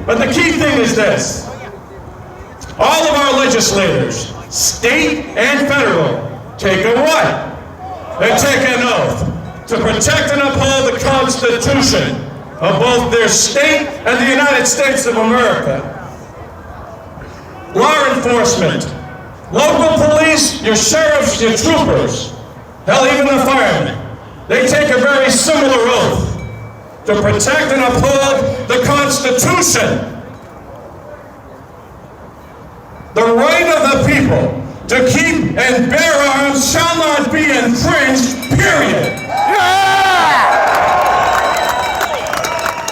But the key thing is this. All of our legislators, state and federal, take a what? They take an oath to protect and uphold the Constitution of both their state and the United States of America. Law enforcement, local police, your sheriffs, your troopers, hell, even the firemen, they take a very similar oath to protect and uphold the Constitution. The right of the people to keep and bear arms shall not be infringed, period. Yeah!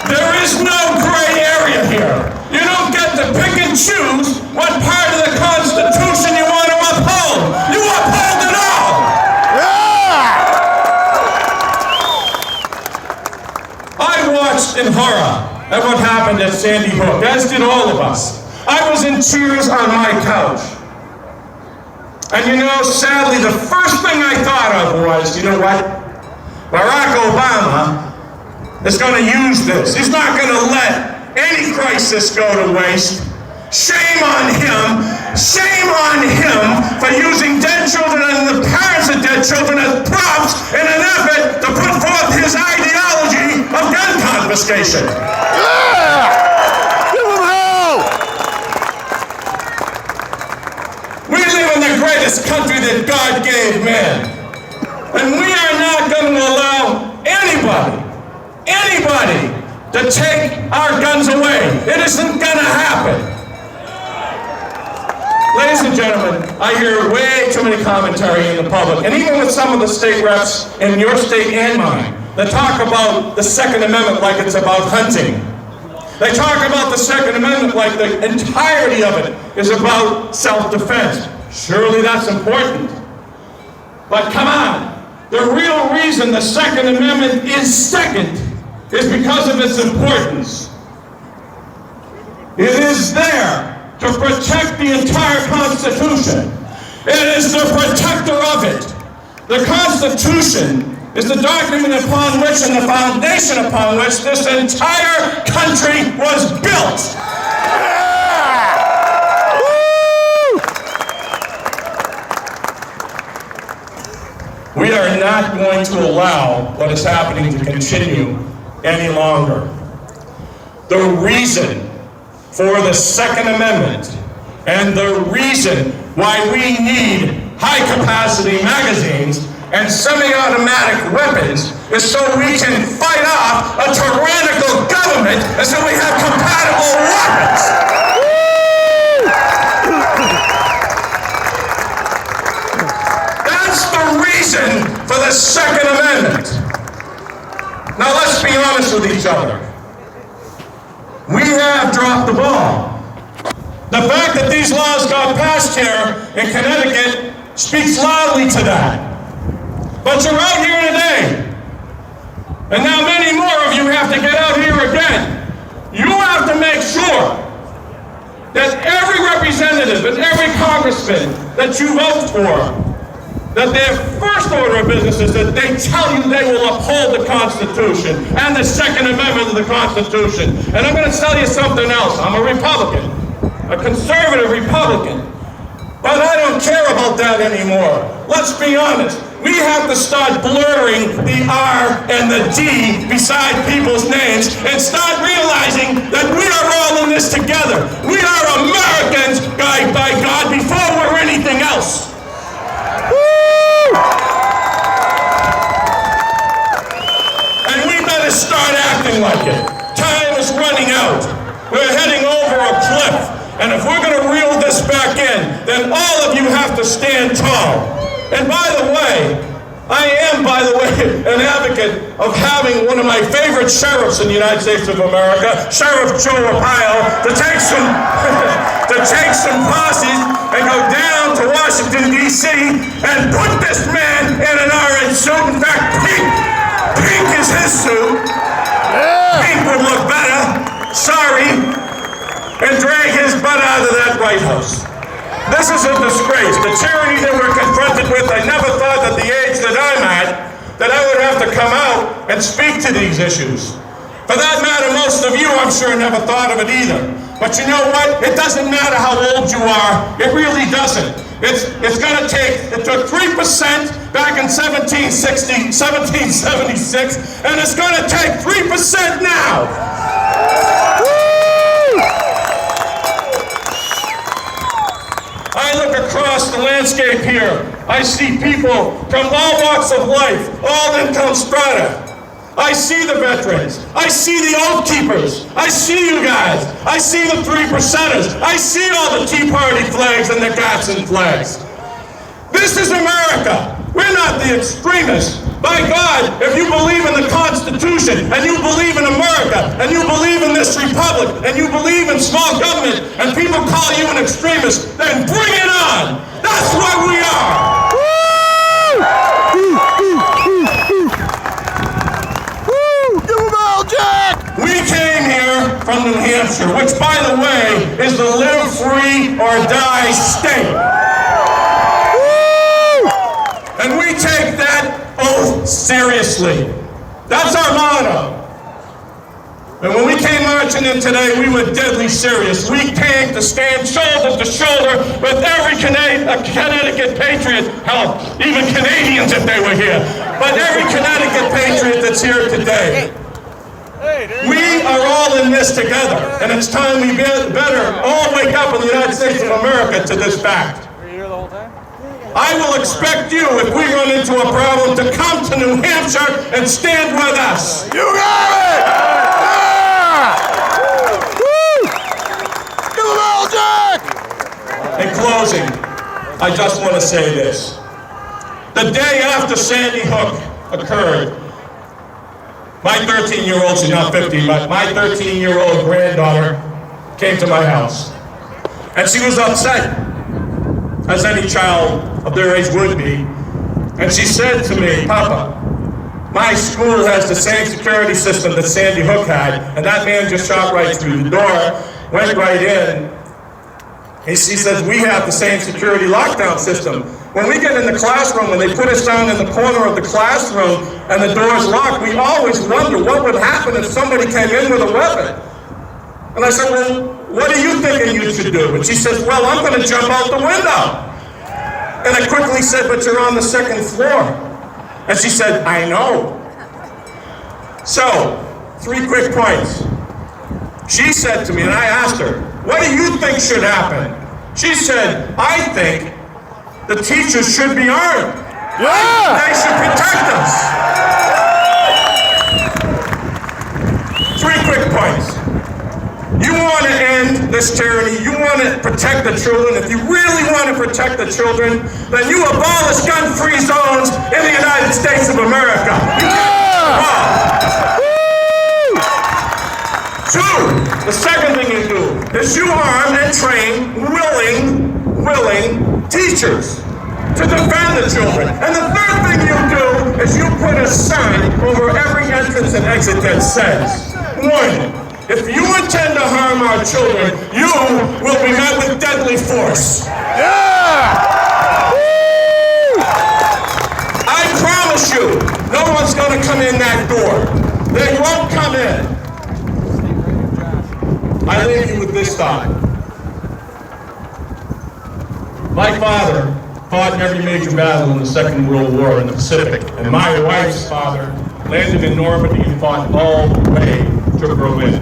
There is no gray area here. You don't get to pick and choose what part of the Constitution you want to uphold. You uphold it all. Yeah! I watched in horror at what happened at Sandy Hook, as did all of us. I was in tears on my couch. And you know, sadly, the first thing I thought of was, you know what? Barack Obama is going to use this. He's not going to let any crisis go to waste. Shame on him. Shame on him for using dead children and the parents of dead children as props in an effort to put forth his ideology of gun confiscation. Yeah! Give him hell! We live in the greatest country that God gave man. And we are not going to allow anybody to take our guns away. It isn't going to happen. Ladies and gentlemen, I hear way too many commentary in the public, and even with some of the state reps in your state and mine, that talk about the Second Amendment like it's about hunting. They talk about the Second Amendment like the entirety of it is about self-defense. Surely that's important. But come on, the real reason the Second Amendment is second is because of its importance. It is there to protect the entire Constitution. It is the protector of it. The Constitution is the document upon which and the foundation upon which this entire country was built. We are not going to allow what is happening to continue any longer. The reason for the Second Amendment and the reason why we need high-capacity magazines and semi-automatic weapons is so we can fight off a tyrannical government and so we have compatible weapons. That's the reason for the Second Amendment. Now let's be honest with each other. We have dropped the ball. The fact that these laws got passed here in Connecticut speaks loudly to that. But you're out here today, and now many more of you have to get out here again. You have to make sure that every representative and every congressman that you vote for, that their first order of business is that they tell you they will uphold the Constitution and the Second Amendment of the Constitution. And I'm going to tell you something else. I'm a Republican, a conservative Republican. But I don't care about that anymore. Let's be honest. We have to start blurring the R and the D beside people's names and start realizing that we are all in this together. We are Americans, by God, before we're anything else. And we better start acting like it. Time is running out. We're heading over a cliff. And if we're going to reel this back in, then all of you have to stand tall. And by the way, I am, an advocate of having one of my favorite sheriffs in the United States of America, Sheriff Joe Arpaio, to take some posses and go down to Washington, D.C. and put this man in an orange suit. In fact, pink is his suit. Pink would look better. Sorry. And drag his butt out of that White House. This is a disgrace. The tyranny that we're confronted with, I never thought at the age that I'm at, that I would have to come out and speak to these issues. For that matter, most most of you, I'm sure, never thought of it either. But you know what? It doesn't matter how old you are. It really doesn't. It took 3% back in 1776, and it's going to take 3% now. I look across the landscape here. I see people from all walks of life, all income strata. I see the veterans. I see the oath keepers. I see you guys. I see the 3%ers. I see all the Tea Party flags and the Gatson flags. This is America. We're not the extremists. By God, if you believe in the Constitution, and you believe in America, and you believe in this republic, and you believe in small government, and people call you an extremist, then bring it on. That's what we are. We came here from New Hampshire, which, by the way, is the live free or die state. And we take that oath seriously. That's our motto. And when we came marching in today, we were deadly serious. We came to stand shoulder to shoulder with every Connecticut Patriot, hell, even Canadians if they were here, but every Connecticut Patriot that's here today. We are all in this together, and it's time we better all wake up in the United States of America to this fact. Were you here the whole time? I will expect you, if we run into a problem, to come to New Hampshire and stand with us. You got it! Yeah! Woo! Give them all, Jack! In closing, I just want to say this. The day after Sandy Hook occurred, my 13-year-old, she's not 50, but my 13-year-old granddaughter came to my house. And she was upset, as any child of their age would be. And she said to me, Papa, my school has the same security system that Sandy Hook had, and that man just shot right through the door, went right in. And she says, we have the same security lockdown system. When we get in the classroom, when they put us down in the corner of the classroom and the door's locked, we always wonder what would happen if somebody came in with a weapon. And I said, well, what are you thinking you should do? And she says, well, I'm going to jump out the window. And I quickly said, but you're on the second floor. And she said, I know. So, 3 quick points. She said to me, and I asked her, what do you think should happen? She said, I think the teachers should be armed. Yeah! They should protect us. 3 quick points. You want to end this tyranny. You want to protect the children. If you really want to protect the children, then you abolish gun-free zones in the United States of America. Two, the second thing you do is you arm and train willing teachers to defend the children. And the third thing you do is you put a sign over every entrance and exit that says, warning, if you intend to harm our children, you will be met with deadly force. Yeah! I promise you, no one's going to come in that door. They won't come in. I leave you with this thought. My father fought in every major battle in the Second World War in the Pacific, and my wife's father landed in Normandy and fought all the way to Berlin.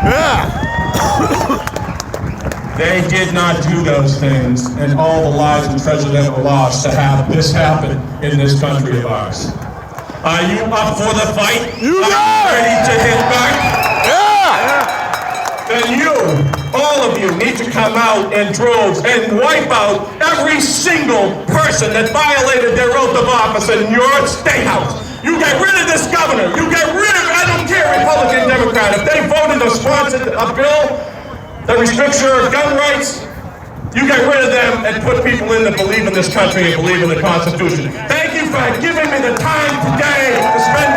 Yeah! They did not do those things, and all the lives and treasure that were lost to have this happen in this country of ours. Are you up for the fight? You Are you ready to hit back? Then you, all of you, need to come out in droves and wipe out every single person that violated their oath of office in your state house. You get rid of this governor. You get rid of, I don't care, Republican, Democrat. If they voted or sponsored a bill that restricts your gun rights, you get rid of them and put people in that believe in this country and believe in the Constitution. Thank you for giving me the time today to spend